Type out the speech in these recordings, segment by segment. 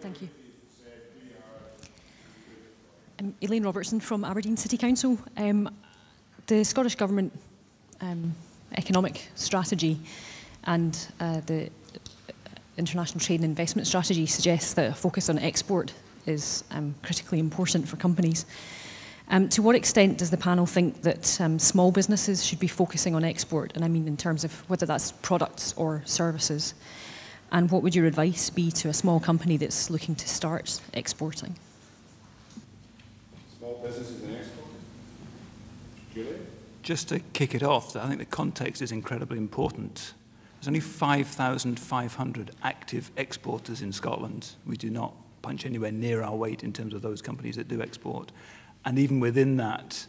Thank you. I'm Elaine Robertson from Aberdeen City Council. The Scottish Government economic strategy and the international trade and investment strategy suggests that a focus on export is critically important for companies. To what extent does the panel think that small businesses should be focusing on export? And I mean in terms of whether that's products or services. And what would your advice be to a small company that's looking to start exporting? Small businesses and exporting? Julian? Just to kick it off, I think the context is incredibly important. There's only 5,500 active exporters in Scotland. We do not punch anywhere near our weight in terms of those companies that do export. And even within that,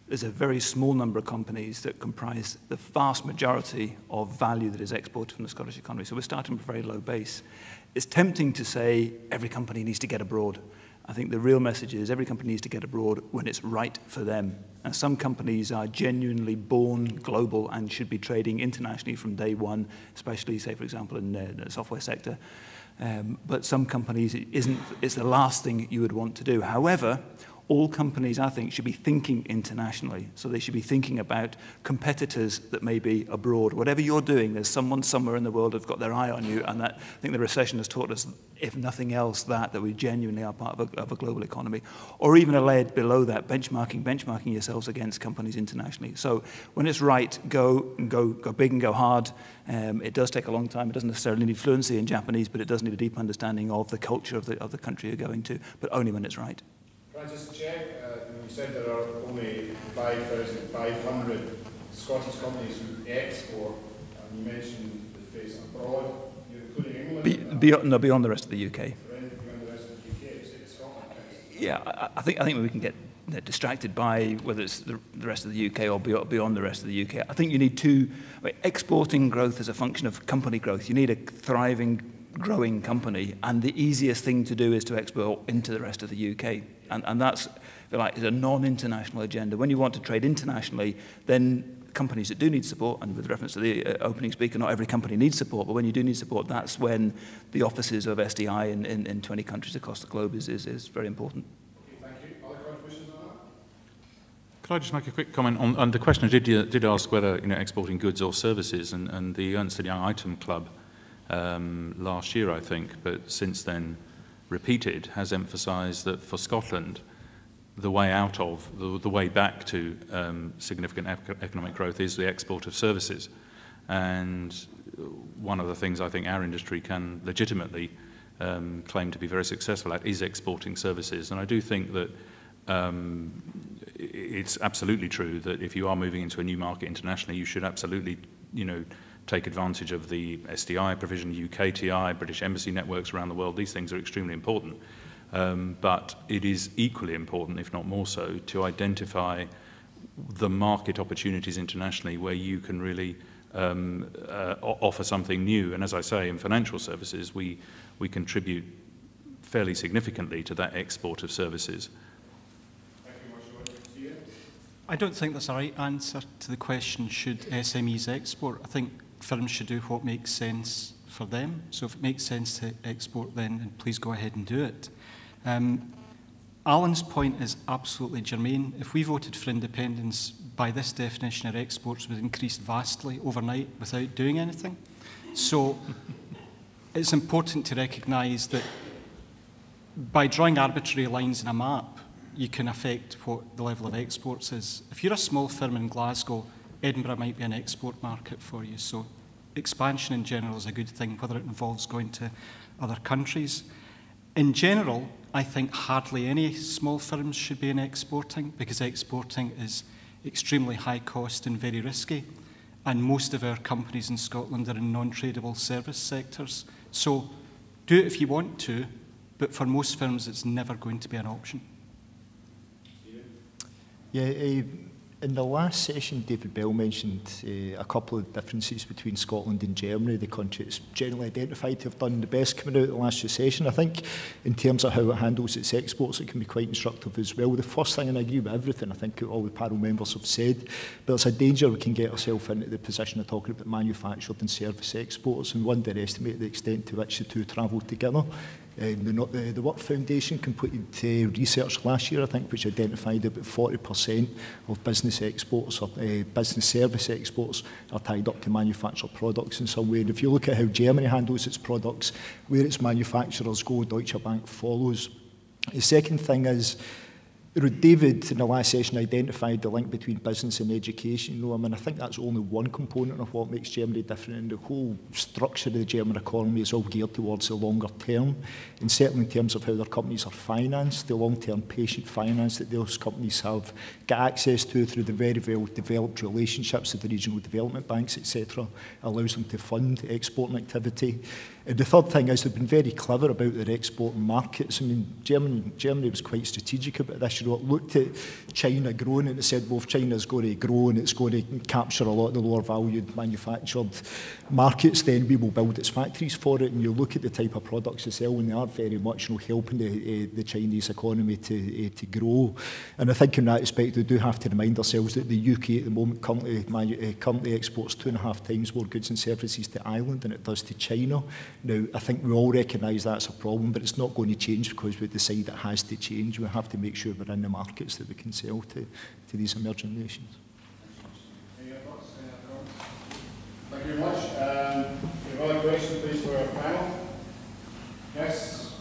there's a very small number of companies that comprise the vast majority of value that is exported from the Scottish economy. So we're starting from a very low base. It's tempting to say every company needs to get abroad. I think the real message is every company needs to get abroad when it's right for them. And some companies are genuinely born global and should be trading internationally from day one, especially, say, for example, in the software sector. But some companies, it's the last thing you would want to do. However, all companies, I think, should be thinking internationally. So they should be thinking about competitors that may be abroad. Whatever you're doing, there's someone somewhere in the world who's got their eye on you, and that, I think the recession has taught us, if nothing else, that we genuinely are part of a global economy. Or even a layer below that, benchmarking yourselves against companies internationally. So when it's right, go big and go hard. It does take a long time. It doesn't necessarily need fluency in Japanese, but it does need a deep understanding of the culture of the country you're going to, but only when it's right. Can I just check, you said there are only 5,500 Scottish companies who export, and you mentioned the phrase abroad, you're including England? Beyond the rest of the UK. Beyond the rest of the UK, it's Scotland. Yeah, I think we can get distracted by whether it's the rest of the UK or beyond the rest of the UK. I think you need exporting growth is a function of company growth. You need a thriving, growing company, and the easiest thing to do is to export into the rest of the UK. And that's, if you like, is a non-international agenda. When you want to trade internationally, then companies that do need support, and with reference to the opening speaker, not every company needs support, but when you do need support, that's when the offices of STI in 20 countries across the globe is very important. Okay, thank you. Other contributions on that? Could I just make a quick comment on the question? I did ask whether exporting goods or services, and the Ernst & Young Item Club last year, I think, but since then repeated, has emphasised that for Scotland, the way out of, the way back to significant economic growth is the export of services. And one of the things I think our industry can legitimately claim to be very successful at is exporting services. And I do think that it's absolutely true that if you are moving into a new market internationally, you should absolutely, take advantage of the STI provision, UKTI, British Embassy networks around the world. These things are extremely important. But it is equally important, if not more so, to identify the market opportunities internationally where you can really offer something new. And as I say, in financial services, we contribute fairly significantly to that export of services. I don't think that's a right answer to the question, should SMEs export? I think firms should do what makes sense for them. So if it makes sense to export, then please go ahead and do it. Allan's point is absolutely germane. If we voted for independence, by this definition, our exports would increase vastly overnight without doing anything. So it's important to recognise that by drawing arbitrary lines in a map, you can affect what the level of exports is. If you're a small firm in Glasgow, Edinburgh might be an export market for you. So expansion in general is a good thing, whether it involves going to other countries. In general, I think hardly any small firms should be in exporting, because exporting is extremely high cost and very risky. And most of our companies in Scotland are in non-tradable service sectors. So do it if you want to, but for most firms it's never going to be an option. Yeah, in the last session, David Bell mentioned a couple of differences between Scotland and Germany, the country that's generally identified to have done the best coming out of the last recession. I think in terms of how it handles its exports, it can be quite instructive as well. The first thing, and I agree with everything I think all the panel members have said, but it's a danger we can get ourselves into the position of talking about manufactured and service exports and underestimate the extent to which the two travel together. The Work Foundation completed research last year, I think, which identified about 40% of business exports or business service exports are tied up to manufactured products in some way. And if you look at how Germany handles its products, where its manufacturers go, Deutsche Bank follows. The second thing is, David, in the last session, identified the link between business and education. I mean, I think that's only one component of what makes Germany different, and the whole structure of the German economy is all geared towards the longer term, and certainly in terms of how their companies are financed, the long-term patient finance that those companies have got access to through the very well-developed relationships with the regional development banks, etc., allows them to fund export activity. And the third thing is they've been very clever about their export markets. I mean, Germany was quite strategic about this. You know, it looked at China growing and it said, well, if China's going to grow and it's going to capture a lot of the lower valued manufactured markets, then we will build its factories for it. And you look at the type of products they sell, and they are very much, you know, helping the Chinese economy to grow. And I think in that respect, we do have to remind ourselves that the UK at the moment currently exports 2.5 times more goods and services to Ireland than it does to China. Now, I think we all recognise that's a problem, but it's not going to change because we decide it has to change. We have to make sure we're in the markets that we can sell to these emerging nations. Any other thoughts? Thank you very much. Any other questions, please, for our panel? Yes?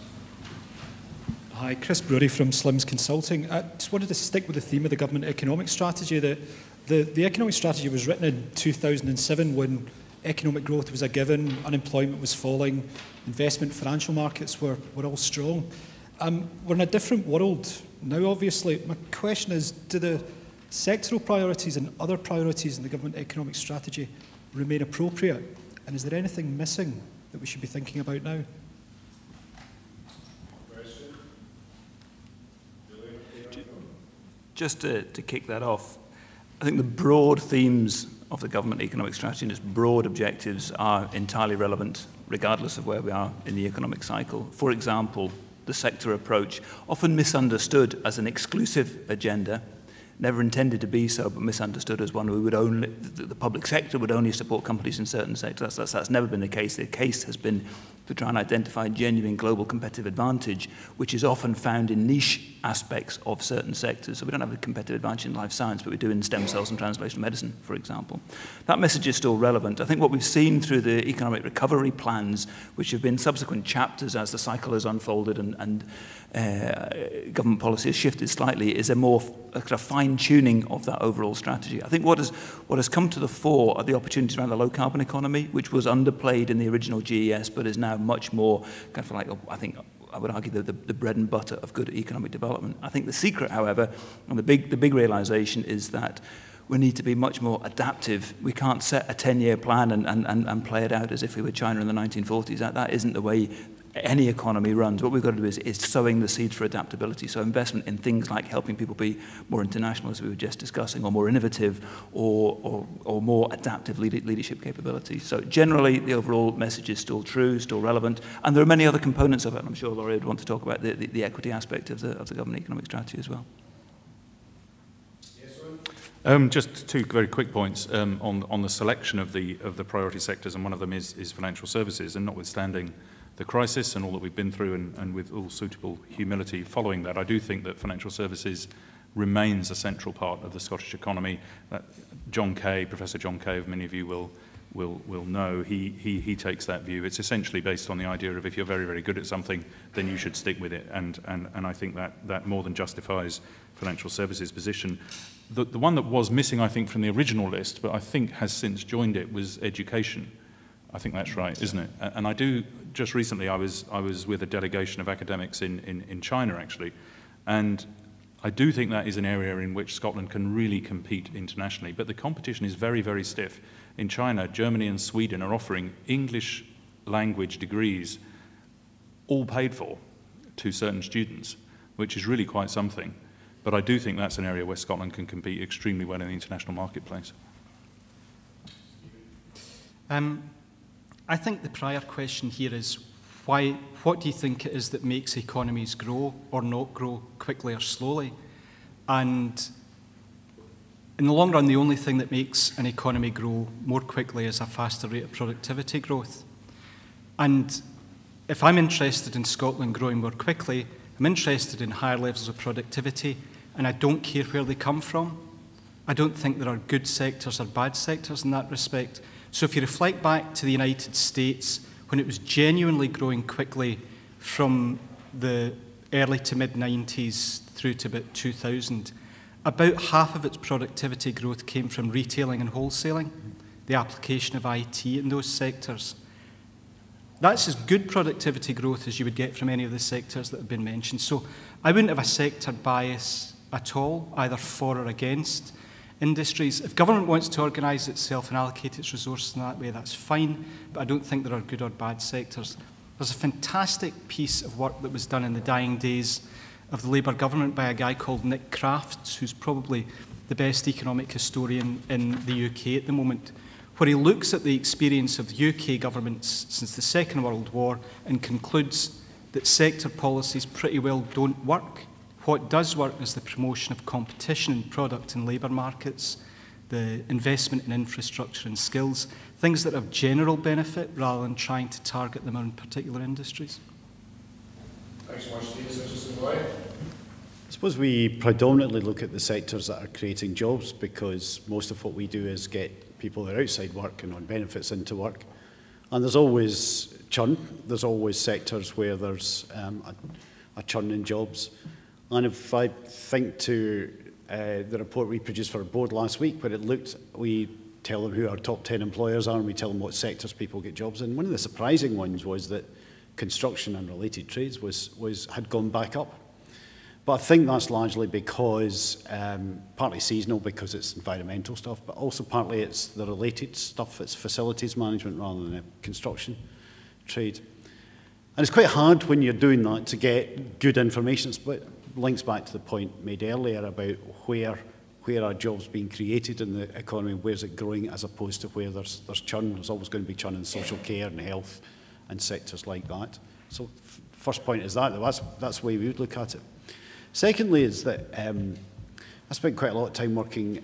Hi, Chris Brewery from Slims Consulting. I just wanted to stick with the theme of the government economic strategy. The economic strategy was written in 2007 when economic growth was a given, unemployment was falling, investment, financial markets were all strong. We're in a different world now, obviously. My question is, do the sectoral priorities and other priorities in the government economic strategy remain appropriate? And is there anything missing that we should be thinking about now? Just to kick that off, I think the broad themes of the government economic strategy and its broad objectives are entirely relevant regardless of where we are in the economic cycle. For example, the sector approach, often misunderstood as an exclusive agenda, never intended to be so, but misunderstood as one we would only, the public sector would only support companies in certain sectors. That's never been the case. The case has been to try and identify genuine global competitive advantage, which is often found in niche aspects of certain sectors. So we don't have a competitive advantage in life science, but we do in stem cells and translational medicine, for example. That message is still relevant. I think what we've seen through the economic recovery plans, which have been subsequent chapters as the cycle has unfolded and government policy has shifted slightly, is a more kind of fine-tuning of that overall strategy. I think what has come to the fore are the opportunities around the low-carbon economy, which was underplayed in the original GES, but is now much more kind of like, I think, I would argue, the bread and butter of good economic development. I think the secret, however, and the big realization is that we need to be much more adaptive. We can't set a 10-year plan and play it out as if we were China in the 1940s. That isn't the way any economy runs. What we've got to do is sowing the seeds for adaptability. So investment in things like helping people be more international, as we were just discussing, or more innovative, or more adaptive leadership capabilities. So generally, the overall message is still true, still relevant, and there are many other components of it. I'm sure Laurie would want to talk about the equity aspect of the government economic strategy as well. Just two very quick points on the selection of the priority sectors, and one of them is financial services, and notwithstanding the crisis and all that we've been through, and with all suitable humility following that, I do think that financial services remains a central part of the Scottish economy. John Kay, Professor John Kay, many of you will know, he takes that view. It's essentially based on the idea of if you're very, very good at something, then you should stick with it, and I think that more than justifies financial services position. The one that was missing, I think, from the original list, but I think has since joined it, was education. I think that's right, isn't it? And I do, just recently I was with a delegation of academics in China, actually, and I do think that is an area in which Scotland can really compete internationally, but the competition is very, very stiff. In China, Germany and Sweden are offering English language degrees, all paid for, to certain students, which is really quite something. But I do think that's an area where Scotland can compete extremely well in the international marketplace. I think the prior question here is, what do you think it is that makes economies grow or not grow quickly or slowly? And in the long run, the only thing that makes an economy grow more quickly is a faster rate of productivity growth. And if I'm interested in Scotland growing more quickly, I'm interested in higher levels of productivity, and I don't care where they come from. I don't think there are good sectors or bad sectors in that respect. So if you reflect back to the United States, when it was genuinely growing quickly from the early to mid-90s through to about 2000, about half of its productivity growth came from retailing and wholesaling, the application of IT in those sectors. That's as good productivity growth as you would get from any of the sectors that have been mentioned. So I wouldn't have a sector bias at all, either for or against industries. If government wants to organise itself and allocate its resources in that way, that's fine, but I don't think there are good or bad sectors. There's a fantastic piece of work that was done in the dying days of the Labour government by a guy called Nick Crafts, who's probably the best economic historian in the UK at the moment, where he looks at the experience of the UK governments since the Second World War and concludes that sector policies pretty well don't work. What does work is the promotion of competition in product and labour markets, the investment in infrastructure and skills, things that have general benefit rather than trying to target them on particular industries. Thanks so much, Steve. Laurie? I suppose we predominantly look at the sectors that are creating jobs, because most of what we do is get people that are outside work and on benefits into work. And there's always churn. There's always sectors where there's a churn in jobs. And if I think to the report we produced for our board last week, where it looked, we tell them who our top 10 employers are and we tell them what sectors people get jobs in. One of the surprising ones was that construction and related trades had gone back up. But I think that's largely because, partly seasonal because it's environmental stuff, but also partly it's the related stuff, it's facilities management rather than a construction trade. And it's quite hard when you're doing that to get good information. It links back to the point made earlier about where are jobs being created in the economy, where's it growing, as opposed to where there's churn. There's always going to be churn in social care and health and sectors like that. So first point is that's the way we would look at it. Secondly is that I spent quite a lot of time working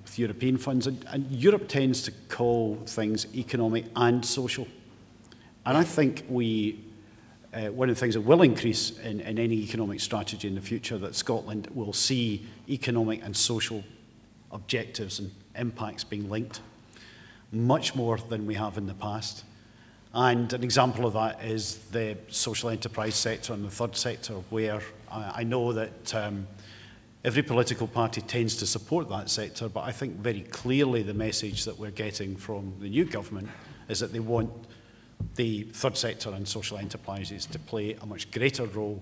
with European funds, and Europe tends to call things economic and social. And I think one of the things that will increase in any economic strategy in the future, that Scotland will see economic and social objectives and impacts being linked much more than we have in the past. And an example of that is the social enterprise sector and the third sector, where I know that every political party tends to support that sector, but I think very clearly the message that we're getting from the new government is that they want the third sector and social enterprises to play a much greater role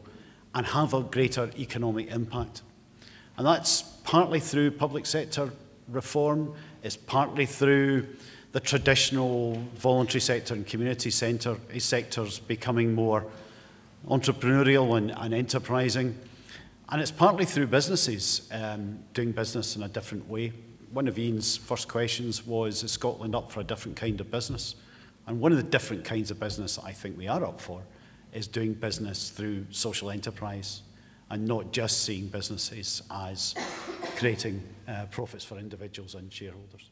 and have a greater economic impact. And that's partly through public sector reform, it's partly through the traditional voluntary sector and community sectors becoming more entrepreneurial and enterprising. And it's partly through businesses doing business in a different way. One of Ian's first questions was, is Scotland up for a different kind of business? And one of the different kinds of business that I think we are up for is doing business through social enterprise and not just seeing businesses as creating profits for individuals and shareholders.